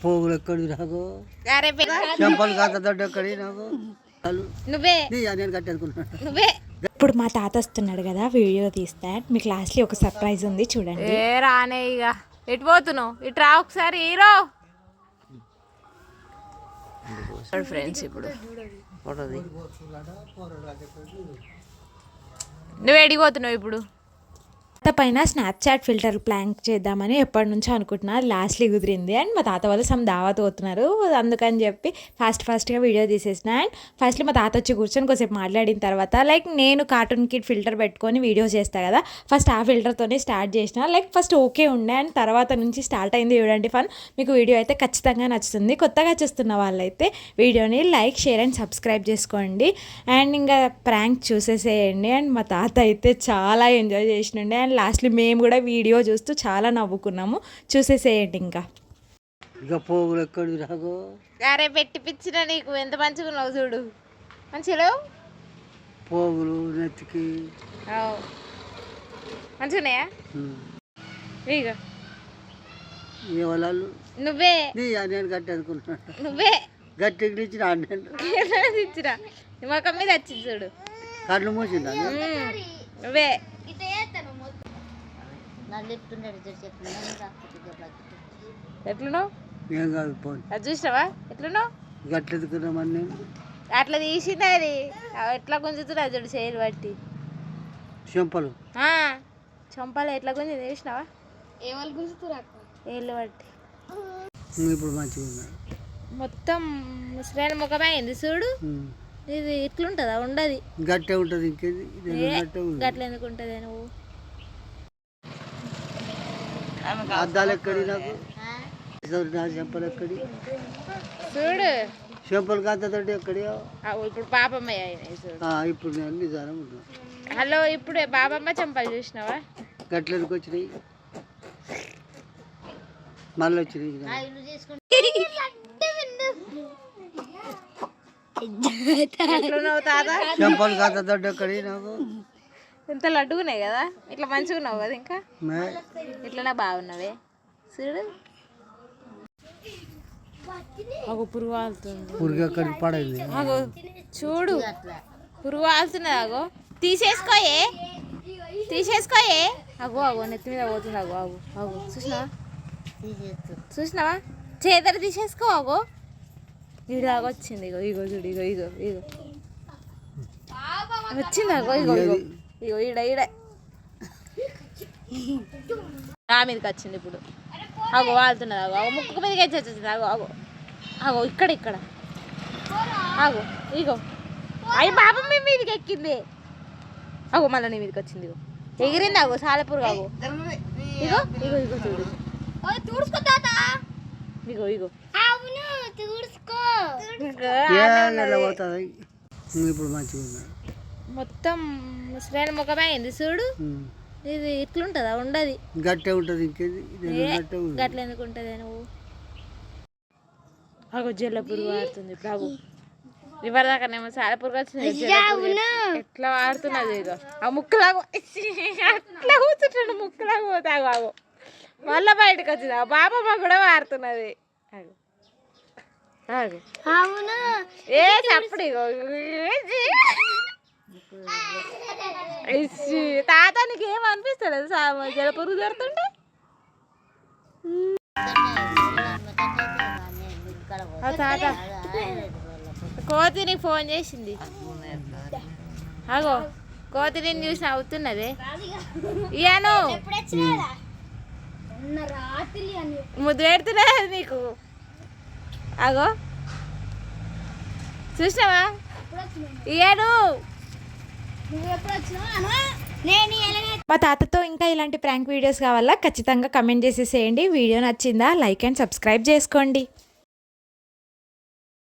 పోగులు ఎక్కడి నాకు చెంపలు కాస్త దొడ్డ ఎక్కడి నాకు నువ్వే నేను కట్టేసుకున్నాను నువ్వే. ఇప్పుడు మా తాత వస్తున్నాడు కదా, వీడియో తీస్తా. మీకు లాస్ట్లో ఒక సర్ప్రైజ్ ఉంది చూడండి. ఏ రానే ఇక ఎటు పోతున్నావు? ఇటు రా ఒకసారి హీరో ఫ్రెండ్స్. ఇప్పుడు నువ్వు ఎడిగిపోతున్నావు ఇప్పుడు? తాత పైన స్నాప్చాట్ ఫిల్టర్ ప్లాంక్ చేద్దామని ఎప్పటి నుంచో అనుకుంటున్నా, లాస్ట్లీ కుదిరింది. అండ్ మా తాత వాళ్ళు సమ్ దావత్ పోతున్నారు, అందుకని చెప్పి ఫాస్ట్గా వీడియో తీసేసిన. అండ్ ఫస్ట్లో మా తాత వచ్చి కూర్చొని కొంచెంసేపు మాట్లాడిన తర్వాత లైక్ నేను కార్టూన్ కిడ్ ఫిల్టర్ పెట్టుకొని వీడియో చేస్తాను కదా, ఫస్ట్ ఆ ఫిల్టర్తోనే స్టార్ట్ చేసిన. లైక్ ఫస్ట్ ఓకే ఉండే, అండ్ తర్వాత నుంచి స్టార్ట్ అయింది చూడండి ఫన్. మీకు వీడియో అయితే ఖచ్చితంగా నచ్చుతుంది. కొత్తగా చూస్తున్న వాళ్ళైతే వీడియోని లైక్, షేర్ అండ్ సబ్స్క్రైబ్ చేసుకోండి. అండ్ ఇంకా ప్రాంక్ చూసేసేయండి. అండ్ మా తాత అయితే చాలా ఎంజాయ్ చేసినండి. అండ్ లాస్ట్లీ మేము కూడా వీడియో చూస్తూ చాలా నవ్వుకున్నాము. చూసేసేయండి. ఇంకా పోగులు ఎక్కడి నాకు అరే పెట్టి పిచ్చిన నీకు ఎంత మంచిగా ఉన్నావు చూడు, మంచిగా పోగులు నెత్తికి మంచిగున్నాయా? ఇక నువ్వే నేను కట్టేసుకున్నాను నువ్వే గట్టి ఇచ్చిన ఇచ్చిన మొఖం మీద వచ్చింది చూడు, కళ్ళు మూసిందా నువ్వే. ఎట్లున్నావు? ఏం కాదు పోనీ, అది చూసినావా ఎట్లున్నావు? గట్లెత్తుకున్నామని నేను అట్లా తీసింది అది, ఎట్లా గుంజుతున్నా చూడు చేయలు బట్టి. చెంపలు చంపాలి ఎట్లా గుంజి చూసినావా? ఏళ్ళు గుంజుతురా ఏళ్ళు బట్టి. ఇప్పుడు మంచిగా ఉన్నాడు మొత్తం ముసలాయన ముఖమే అయింది చూడు. ఇది ఇట్లుంటుందా? ఉండదు, గట్టే ఉంటుంది. ఇంకేది గట్ల ఎందుకు ఉంటుంది? నువ్వు అద్దాలు ఎక్కడి నాకు చెంపలు ఎక్కడి చూడు, చెంపలు కాంతతోటి ఎక్కడి ఇప్పుడు బాబమ్మ చూడు. ఇప్పుడు నేను నిజానం ఉంటున్నా. హలో, ఇప్పుడు బాబమ్మ చంపలు చూసినావా? గట్లకి వచ్చినాయి, మళ్ళీ వచ్చినాయి. చెంపలు కాంతతోటి ఎక్కడి నాకు ఇంత లడ్డుగున్నాయి కదా, ఇట్లా మంచిగా ఉన్నావు కదా, ఇంకా ఇట్లనే బాగున్నావే చూడు. అగో పురుగు వాళ్తుంది, పురుగు ఎక్కడికి పడేది. అగో చూడు పురుగు వాళ్తున్నది. అగో తీసేసుకోయే, తీసేసుకోయే. అగో అగో నెత్తి మీద పోతుంది. అగో అగో అగో చూసినావా? చూసినావా? చేదర తీసేసుకో. అగో ఇలాగ వచ్చింది. ఇగో ఇగో చూడు, ఇగో ఇగో ఇగో వచ్చింది. అగో ఇగో ఇగో ఇగో ఈడ ఈడ నా మీదకి వచ్చింది ఇప్పుడు. అగో వాళ్తున్నది. అగో అగో ముక్కు మీదకి వచ్చింది. అగో అగో అగో ఇక్కడ ఇక్కడ అగో ఇగో అయ్యి బాబా మీ మీదకి ఎక్కింది. అగో మళ్ళీ నీ మీదకి వచ్చింది. ఇగో ఎగిరింది. అగో సాలెపురుగు. అగో ఇగో ఇగో ఇగో చూడు, ఇగో ఇగో ఇప్పుడు మంచిగా ఉన్నాడు. మొత్తం ముసలాయన ముఖమే అయింది చూడు. ఇది ఇట్లుంటుందా? ఉండదు, గట్టే ఉంటుంది. ఇంకేది గట్ల ఎందుకు ఉంటుంది? నువ్వు అగో జల్ల పురుగు వాడుతుంది ఇప్పుడు. అగో ఇవరి దాకానేమో చాలా పురుగు వచ్చింది, ఎట్లా వాడుతున్నది. ఇగో ఆ ముక్కులాగా అట్లా కూర్చుంటాడు, ముక్కులాగా పోతే. అగో అగో మళ్ళీ బయటకు వచ్చింది. ఆ బాబమ్మ కూడా వాడుతున్నది. అగో అగో ఏ తప్పుడు. ఇగో తాత నీకు ఏం అనిపిస్తాడు జల పురుగు జరుగుతుంటే? తాత కోతి నీకు ఫోన్ చేసింది. అగో కోతి నేను చూసి అవుతున్నదే. ఇయాను ముద్దు పెడుతున్నది నీకు. అగో చూసినావా? ఇయాను మా తాతతో ఇంకా ఇలాంటి ప్రాంక్ వీడియోస్ కావాలా ఖచ్చితంగా కమెంట్ చేసేసేయండి. వీడియో నచ్చిందా? లైక్ అండ్ సబ్స్క్రైబ్ చేసుకోండి.